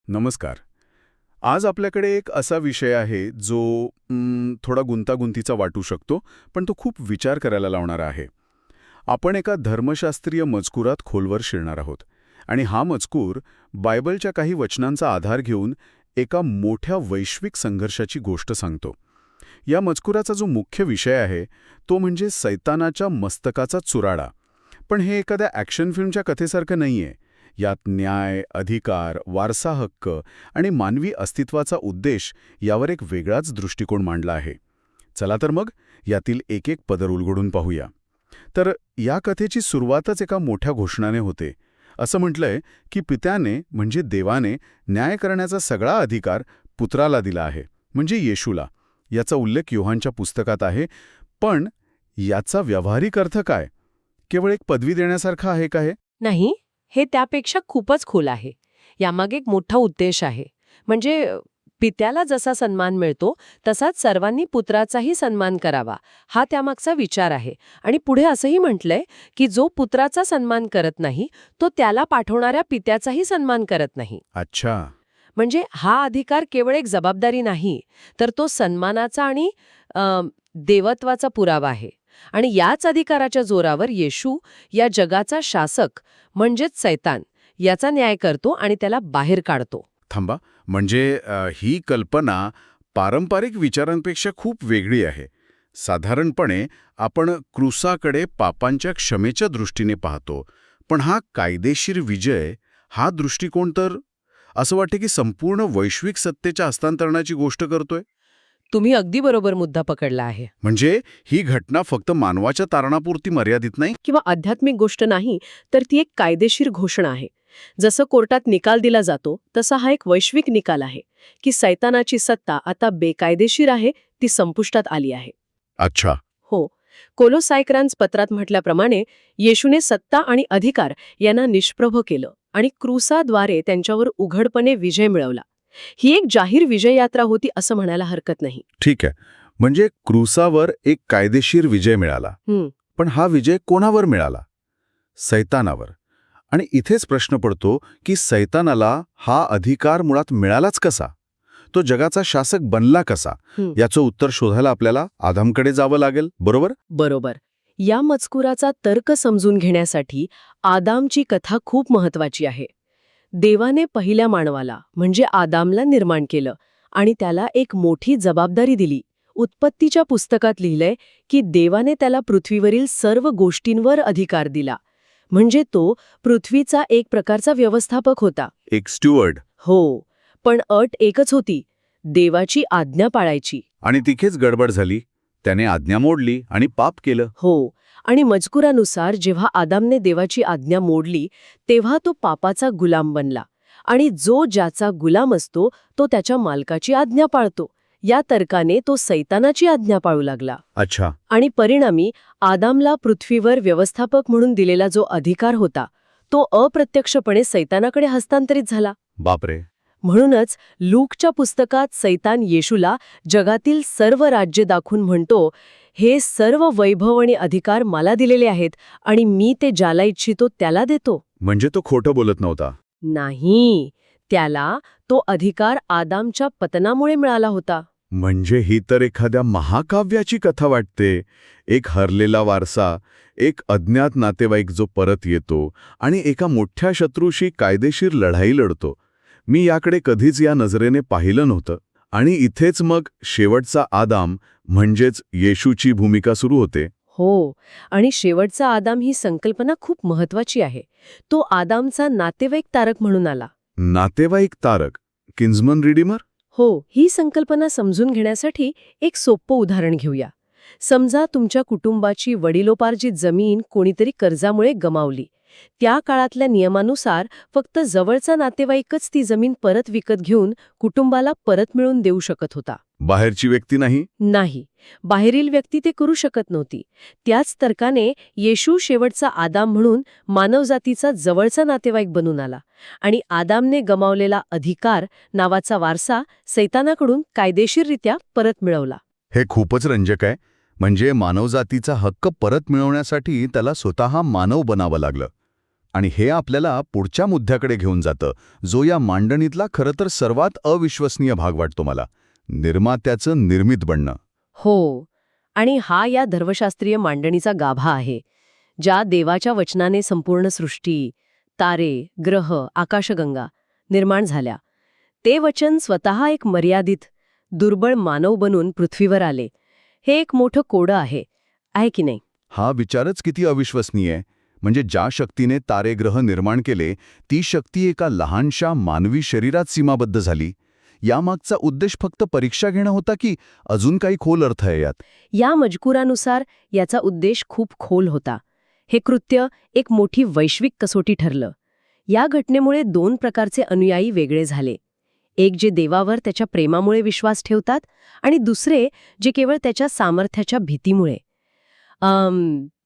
नमस्कार. आज आपल्याकडे एक असा विषय आहे जो थोडा गुंतागुंतीचा वाटू शकतो, पण तो खूप विचार करायला लावणारा आहे. आपण एका धर्मशास्त्रीय मजकुरात खोलवर शिरणार आहोत आणि हा मजकूर बायबलच्या काही वचनांचा आधार घेऊन एका मोठ्या वैश्विक संघर्षाची गोष्ट सांगतो. या मजकुराचा जो मुख्य विषय आहे तो म्हणजे सैतानाच्या मस्तकाचा चुराडा. पण हे एखाद्या ॲक्शन फिल्मच्या कथेसारखं नाहीये. यात न्याय, अधिकार, वारसा हक्क आणि मानवी अस्तित्वाचा उद्देश यावर एक वेगळाच दृष्टिकोन मांडला आहे. चला तर मग यातील एक एक पदर उलगडून पाहूया. तर या कथेची सुरुवातच एका मोठ्या घोषणाने होते. असं म्हटलंय की पित्याने म्हणजे देवाने न्याय करण्याचा सगळा अधिकार पुत्राला दिला आहे, म्हणजे येशूला. याचा उल्लेख योहानच्या पुस्तकात आहे. पण याचा व्यावहारिक अर्थ काय? केवळ एक पदवी देण्यासारखा आहे का हे? नाही, हे त्यापेक्षा खूपच खोल आहे. यामागे एक मोठा उद्देश आहे. म्हणजे पित्याला जसा सन्मान मिळतो तसाच सर्वांनी पुत्राचाही सन्मान करावा, हा त्यामागचा विचार आहे. आणि पुढे असंही म्हटलंय की जो पुत्राचा सन्मान करत नाही तो त्याला पाठवणाऱ्या पित्याचाही सन्मान करत नाही. अच्छा. म्हणजे हा अधिकार केवळ एक जबाबदारी नाही, तर तो सन्मानाचा आणि देवत्वाचा पुरावा आहे. आणि याच अधिकाराच्या जोरावर येशू या जगाचा शासक म्हणजेच सैतान याचा न्याय करतो आणि त्याला बाहेर काढतो. थांबा, म्हणजे ही कल्पना पारंपरिक विचारांपेक्षा खूप वेगळी आहे. साधारणपणे आपण क्रूसाकडे पापांच्या क्षमेच्या दृष्टीने पाहतो, पण हा कायदेशीर विजय, हा दृष्टिकोन तर असं वाटते की संपूर्ण वैश्विक सत्तेच्या हस्तांतरणाची गोष्ट करतोय. तुम्ही अगदी बरोबर मुद्दा पकडला आहे. म्हणजे ही घटना फक्त मानवाच्या तारणापुरती मर्यादित नाही. किंवा आध्यात्मिक गोष्ट नाही, तर ती एक कायदेशीर घोषणा आहे. जसं कोर्टात निकाल दिला जातो तसा हा एक वैश्विक निकाल आहे की सैतानाची सत्ता आता बेकायदेशीर आहे, ती संपुष्टात आली आहे. अच्छा. हो, कोलोसायकरांस पत्रात म्हटल्याप्रमाणे येशूने सत्ता आणि अधिकार यांना निष्प्रभ केलं आणि क्रूसाद्वारे त्यांच्यावर उघडपणे विजय मिळवला. ही एक जाहीर विजय यात्रा होती असं म्हणायला हरकत नाही. ठीक आहे, म्हणजे क्रूसावर एक कायदेशीर विजय मिळाला. पण हा विजय कोणावर मिळाला? सैतानावर. आणि इथेच प्रश्न पडतो की सैतानाला हा अधिकार मुळात मिळालाच कसा? तो जगाचा शासक बनला कसा? याचं उत्तर शोधायला आपल्याला आदामकडे जावं लागेल, बरोबर? बरोबर. या मजकुराचा तर्क समजून घेण्यासाठी आदामची कथा खूप महत्वाची आहे. देवाने पहिल्या मानवाला म्हणजे आदामला निर्माण केलं आणि त्याला एक मोठी जबाबदारी दिली. उत्पत्तीच्या पुस्तकात लिहिलंय की देवाने त्याला पृथ्वीवरील सर्व गोष्टींवर अधिकार दिला. म्हणजे तो पृथ्वीचा एक प्रकारचा व्यवस्थापक होता. एक स्टुअर्ड. हो, पण अट एकच होती, देवाची आज्ञा पाळायची. आणि तिथेच गडबड झाली. त्याने आज्ञा मोडली आणि पाप केलं. हो, आणि मजकुरानुसार जेव्हा आदामने देवाची आज्ञा मोडली तेव्हा तो पापाचा गुलाम बनला. आणि जो ज्याचा गुलाम असतो तो त्याच्या मालकाची आज्ञा पाळतो. या तर्काने तो सैतानाची आज्ञा पाळू लागला. अच्छा. आणि परिणामी आदामला पृथ्वीवर व्यवस्थापक म्हणून दिलेला जो अधिकार होता तो अप्रत्यक्षपणे सैतानाकडे हस्तांतरित झाला. बापरे. म्हणूनच लूकच्या पुस्तकात सैतान येशूला जगातील सर्व राज्य दाखवून म्हणतो, हे सर्व वैभव आणि अधिकार मला दिलेले आहेत आणि मी ते ज्याला इच्छितो त्याला देतो. म्हणजे तो खोटं बोलत नव्हता. नाही, त्याला तो अधिकार आदामच्या पतनामुळे मिळाला होता. म्हणजे ही तर एखाद्या महाकाव्याची कथा वाटते. एक हरलेला वारसा, एक अज्ञात नातेवाईक जो परत येतो आणि एका मोठ्या शत्रूशी कायदेशीर लढाई लढतो. मी याकडे कधीच या नजरेने पाहिलं नव्हतं. आणि इथेच मग शेवटचा आदाम म्हणजेच येशूची भूमिका सुरू होते. हो, आणि शेवटचा आदाम ही संकल्पना खूप महत्वाची आहे. तो आदामचा नातेवाईक तारक म्हणून आला. नातेवाईक तारक, किन्झमन रिडीमर? हो, ही संकल्पना समजून घेण्यासाठी एक सोपं उदाहरण घेऊया. समजा तुमच्या कुटुंबाची वडिलोपार्जित जमीन कोणीतरी कर्जामुळे गमावली. त्या काळातल्या नियमानुसार फक्त जवळचा नातेवाईकच ती जमीन परत विकत घेऊन कुटुंबाला परत मिळवून देऊ शकत होता. बाहेरची व्यक्ती नाही? नाही, बाहेरील व्यक्ती ते करू शकत नव्हती. त्याच तर्काने येशू शेवटचा आदाम म्हणून मानवजातीचा जवळचा नातेवाईक बनून आला आणि आदामने गमावलेला अधिकार नावाचा वारसा सैतानाकडून कायदेशीररित्या परत मिळवला. हे खूपच रंजक आहे. म्हणजे मानवजातीचा हक्क परत मिळवण्यासाठी त्याला स्वतः मानव बनावं लागलं. आणि हे आपल्याला पुढच्या मुद्द्याकडे घेऊन जातं, जो या मांडणीतला खरं तर सर्वात अविश्वसनीय भाग वाटतो मला. निर्मात्याचं निर्मित बनणं. हो, आणि हा या धर्मशास्त्रीय मांडणीचा गाभा आहे. ज्या देवाच्या वचनाने संपूर्ण सृष्टी, तारे, ग्रह, आकाशगंगा निर्माण झाल्या, ते वचन स्वतः एक मर्यादित, दुर्बळ मानव बनून पृथ्वीवर आले. हे एक मोठं कोडं आहे की नाही? हा विचारच किती अविश्वसनीय आहे. म्हणजे ज्या शक्तीने तारेग्रह निर्माण केले, ती शक्ती एका लहानशा मानवी शरीरात सीमाबद्ध झाली. यामागचा उद्देश फक्त परीक्षा घेणं होता की अजून काही खोल अर्थ आहे यात? या मजकुरानुसार याचा उद्देश खूप खोल होता. हे कृत्य एक मोठी वैश्विक कसोटी ठरलं. या घटनेमुळे 2 प्रकारचे अनुयायी वेगळे झाले. एक जे देवावर त्याच्या प्रेमामुळे विश्वास ठेवतात आणि दुसरे जे केवळ त्याच्या सामर्थ्याच्या भीतीमुळे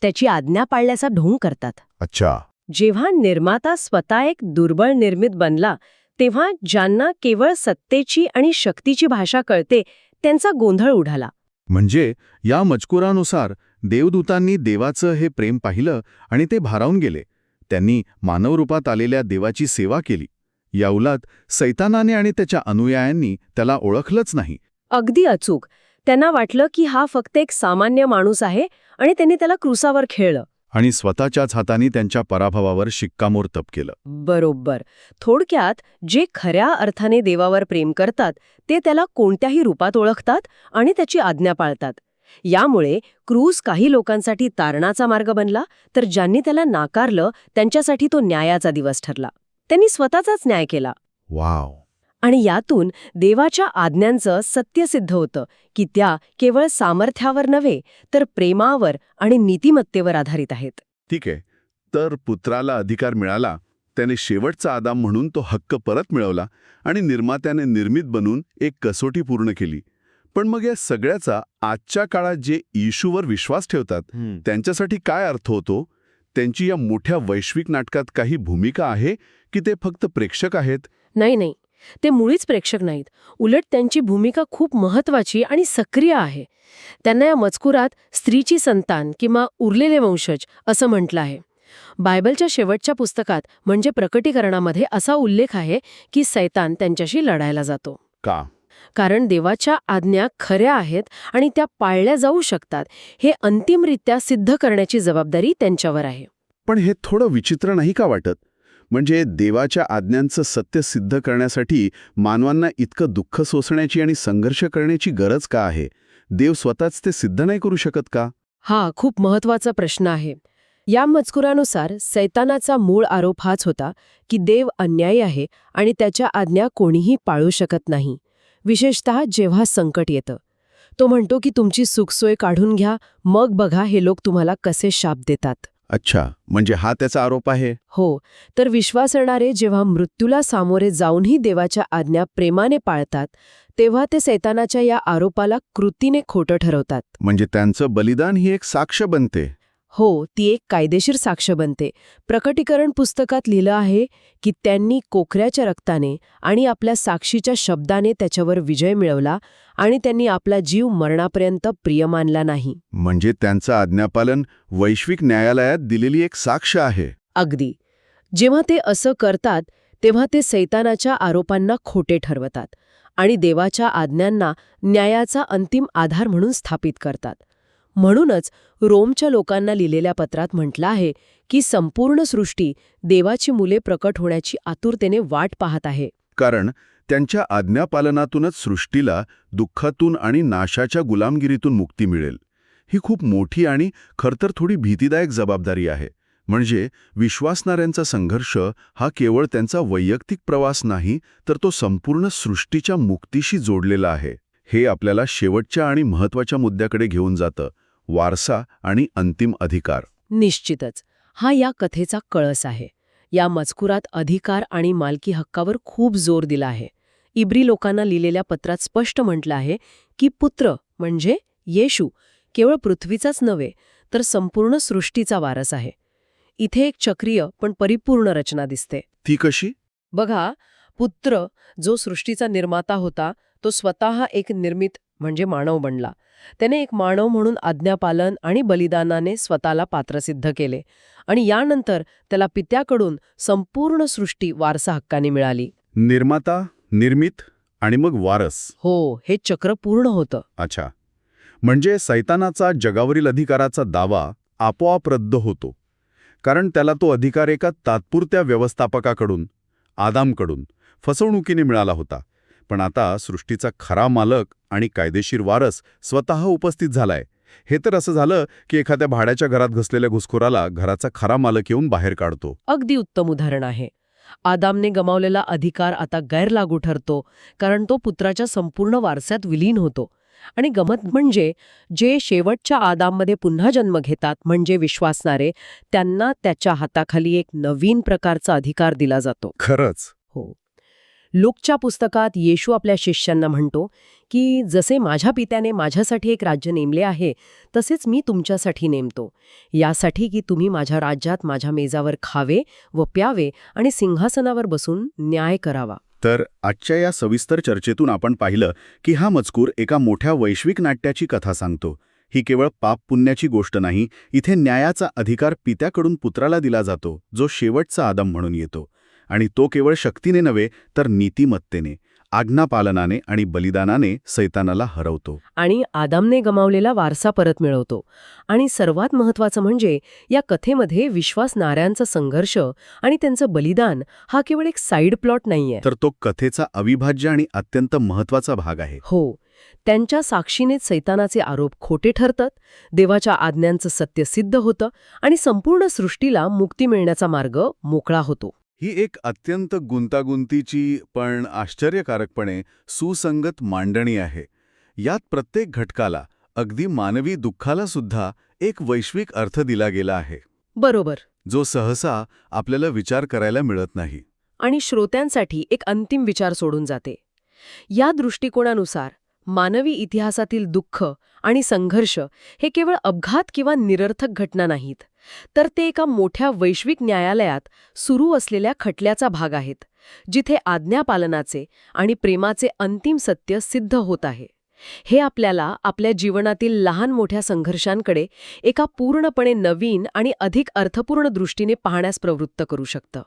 त्याची आज्ञा पाळल्याचा ढोंग करतात. अच्छा. जेव्हा निर्माता स्वतः एक दुर्बळ निर्मित बनला, तेव्हा ज्यांना केवळ सत्तेची आणि शक्तीची भाषा कळते त्यांचा गोंधळ उडाला. म्हणजे या मजकुरानुसार देवदूतांनी देवाचं हे प्रेम पाहिलं आणि ते भारावून गेले. त्यांनी मानवरूपात आलेल्या देवाची सेवा केली. याउलट सैतानाने आणि त्याच्या अनुयायांनी त्याला ओळखलंच नाही. अगदी अचूक. त्यांना वाटलं की हा फक्त एक सामान्य माणूस आहे आणि त्यांनी त्याला क्रूसावर खेळलं. आणि स्वतःच्याच हातांनी त्यांच्या पराभवावर शिक्कामोर्तब केलं. बरोबर. थोडक्यात जे खऱ्या अर्थाने देवावर प्रेम करतात ते त्याला कोणत्याही रूपात ओळखतात आणि त्याची आज्ञा पाळतात. यामुळे क्रूस काही लोकांसाठी तारणाचा मार्ग बनला, तर ज्यांनी त्याला नाकारलं त्यांच्यासाठी तो न्यायाचा दिवस ठरला. त्यांनी स्वतःचाच न्याय केला. वाव. आणि यातून देवाच्या आज्ञांचं सत्य सिद्ध होतं की त्या केवळ सामर्थ्यावर नव्हे तर प्रेमावर आणि नीतिमत्तेवर आधारित आहेत. ठीक आहे. तर पुत्राला अधिकार मिळाला, त्याने शेवटचा आदाम म्हणून तो हक्क परत मिळवला आणि निर्मात्याने निर्मित बनून एक कसोटी पूर्ण केली. पण मग या सगळ्याचा आजच्या काळात जे येशूवर विश्वास ठेवतात त्यांच्यासाठी काय अर्थ होतो? त्यांची या मोठ्या वैश्विक नाटकात काही भूमिका आहे की ते फक्त प्रेक्षक आहेत? नाही, ते मुळीच प्रेक्षक नाहीत. उलट त्यांची भूमिका खूप महत्वाची आणि सक्रिय आहे. त्यांना या मजकुरात स्त्रीची संतान किंवा उरलेले वंशज असं म्हटलं आहे. बायबलच्या शेवटच्या पुस्तकात म्हणजे प्रकटीकरणामध्ये असा उल्लेख आहे की सैतान त्यांच्याशी लढायला जातो. का? कारण देवाच्या आज्ञा खऱ्या आहेत आणि त्या पाळल्या जाऊ शकतात हे अंतिमरित्या सिद्ध करण्याची जबाबदारी त्यांच्यावर आहे. पण हे थोडं विचित्र नाही का वाटत? म्हणजे देवाच्या आज्ञांचं सत्य सिद्ध करण्यासाठी मानवांना इतकं दुःख सोसण्याची आणि संघर्ष करण्याची गरज का आहे? देव स्वतःच ते सिद्ध नाही करू शकत का? हा खूप महत्वाचा प्रश्न आहे. या मजकुरानुसार सैतानाचा मूळ आरोप हाच होता की देव अन्यायी आहे आणि त्याच्या आज्ञा कोणीही पाळू शकत नाही, विशेषतः जेव्हा संकट येतं. तो म्हणतो की तुमची सुखसोय काढून घ्या, मग बघा हे लोक तुम्हाला कसे शाप देतात. अच्छा, म्हणजे हा त्याचा आरोप आहे? हो, तर विश्वासणारे जेव्हा मृत्यूला सामोरे जाऊनही देवाच्या आज्ञा प्रेमाने पाळतात, तेव्हा ते सैतानाच्या या आरोपाला कृतीने खोटं ठरवतात. म्हणजे त्यांचं बलिदान ही एक साक्ष बनते. हो, ती एक कायदेशीर साक्ष बनते. प्रकटीकरण पुस्तकात लिहिलं आहे की त्यांनी कोकऱ्याच्या रक्ताने आणि आपल्या साक्षीच्या शब्दाने त्याच्यावर विजय मिळवला आणि त्यांनी आपला जीव मरणापर्यंत प्रिय मानला नाही. म्हणजे त्यांचं आज्ञापालन वैश्विक न्यायालयात दिलेली एक साक्ष आहे. अगदी. जेव्हा ते असं करतात तेव्हा ते सैतानाच्या आरोपांना खोटे ठरवतात आणि देवाच्या आज्ञांना न्यायाचा अंतिम आधार म्हणून स्थापित करतात. म्हणूनच रोमच्या लोकांना लिहिलेल्या पत्रात म्हटलं आहे की संपूर्ण सृष्टी देवाची मुले प्रकट होण्याची आतुरतेने वाट पाहत आहे. कारण त्यांच्या आज्ञापालनातूनच सृष्टीला दुःखातून आणि नाशाच्या गुलामगिरीतून मुक्ती मिळेल. ही खूप मोठी आणि खरतर थोडी भीतीदायक जबाबदारी आहे. म्हणजे विश्वासणाऱ्यांचा संघर्ष हा केवळ त्यांचा वैयक्तिक प्रवास नाही, तर तो संपूर्ण सृष्टीच्या मुक्तीशी जोडलेला आहे. हे आपल्याला शेवटच्या आणि महत्त्वाच्या मुद्द्याकडे घेऊन जातं, वारसा आणि अंतिम अधिकार. निश्चितच. हा या कथेचा कळस आहे. या मजकुरात अधिकार आणि मालकी हक्कावर खूप जोर दिला आहे. इब्री लोकांना लिहिलेल्या पत्रात स्पष्ट म्हटलं आहे की पुत्र म्हणजे येशू केवळ पृथ्वीचाच नव्हे तर संपूर्ण सृष्टीचा वारस आहे. इथे एक चक्रीय पण परिपूर्ण रचना दिसते. ती कशी? बघा, पुत्र जो सृष्टीचा निर्माता होता तो स्वतः एक निर्मित म्हणजे मानव बनला. त्याने एक मानव म्हणून आज्ञापालन आणि बलिदानाने स्वतःला पात्रसिद्ध केले आणि यानंतर त्याला पित्याकडून संपूर्ण सृष्टी वारसा हक्काने मिळाली. निर्माता, निर्मित आणि मग वारस. हो, हे चक्र पूर्ण होतं. अच्छा. म्हणजे सैतानाचा जगावरील अधिकाराचा दावा आपोआप रद्द होतो, कारण त्याला तो अधिकार एका तात्पुरत्या व्यवस्थापकाकडून, आदामकडून, फसवणुकीने मिळाला होता. पण आता सृष्टीचा खरा मालक आणि कायदेशीर वारस स्वतः उपस्थित झालाय. हे तर असं झालं की एखाद्या भाड्याच्या घरात घुसलेल्या घुसखोराला घराचा खरा मालक येऊन बाहेर काढतो. अगदी उत्तम उदाहरण आहे. आदामने गमावलेला अधिकार आता गैरलागू ठरतो, कारण तो पुत्राच्या संपूर्ण वारसात विलीन होतो. आणि गमत म्हणजे जे शेवटच्या आदाममध्ये पुन्हा जन्म घेतात, म्हणजे विश्वासणारे, त्यांना त्याच्या हाताखाली एक नवीन प्रकारचा अधिकार दिला जातो. खरंच. हो. लूकच्या पुस्तकात येशू आपल्या शिष्यांना म्हणतो की जसे माझ्या पित्याने माझ्यासाठी एक राज्य नेमले आहे, तसेच मी तुमच्यासाठी नेमतो, यासाठी की तुम्ही माझ्या राज्यात माझ्या मेजावर खावे व प्यावे आणि सिंहासनावर बसून न्याय करावा. तर आजच्या या सविस्तर चर्चेतून आपण पाहिलं की हा मजकूर एका मोठ्या वैश्विक नाट्याची कथा सांगतो. ही केवळ पाप पुण्याची गोष्ट नाही, इथे न्यायाचा अधिकार पित्याकडून पुत्राला दिला जातो, जो शेवटचा आदम म्हणून येतो. आणि तो केवळ शक्तीने नव्हे तर नीतिमत्तेने, आज्ञापालनाने आणि बलिदानाने सैतानाला हरवतो. आणि आदामने गमावलेला वारसा परत मिळवतो. आणि सर्वात महत्त्वाचं म्हणजे या कथेमध्ये विश्वासणाऱ्यांचा संघर्ष आणि त्यांचं बलिदान हा केवळ एक साईड प्लॉट नाहीये. तर तो कथेचा अविभाज्य आणि अत्यंत महत्त्वाचा भाग आहे. हो. त्यांच्या साक्षीनेच सैतानाचे आरोप खोटे ठरतात, देवाच्या आज्ञांचं सत्य सिद्ध होतं आणि संपूर्ण सृष्टीला मुक्ती मिळण्याचा मार्ग मोकळा होतो. ही एक अत्यंत गुंतागुंतीची पण आश्चर्यकारकपणे सुसंगत मांडणी आहे. यात प्रत्येक घटकाला, अगदी मानवी दुःखाला सुद्धा एक वैश्विक अर्थ दिला गेला आहे, बरोबर. जो सहसा आपल्याला विचार करायला मिळत नाही. आणि श्रोत्यांसाठी एक अंतिम विचार सोडून जाते. या दृष्टिकोनानुसार मानवी इतिहासातील दुःख आणि संघर्ष हे केवळ अपघात किंवा निरर्थक घटना नाहीत, तर ते एका मोठ्या वैश्विक न्यायालयात सुरू असलेल्या खटल्याचा भाग आहेत, जिथे आज्ञापालनाचे आणि प्रेमाचे अंतिम सत्य सिद्ध होत आहे. हे आपल्याला आपल्या जीवनातील लहान मोठ्या संघर्षांकडे एका पूर्णपणे नवीन आणि अधिक अर्थपूर्ण दृष्टीने पाहण्यास प्रवृत्त करू शकतं.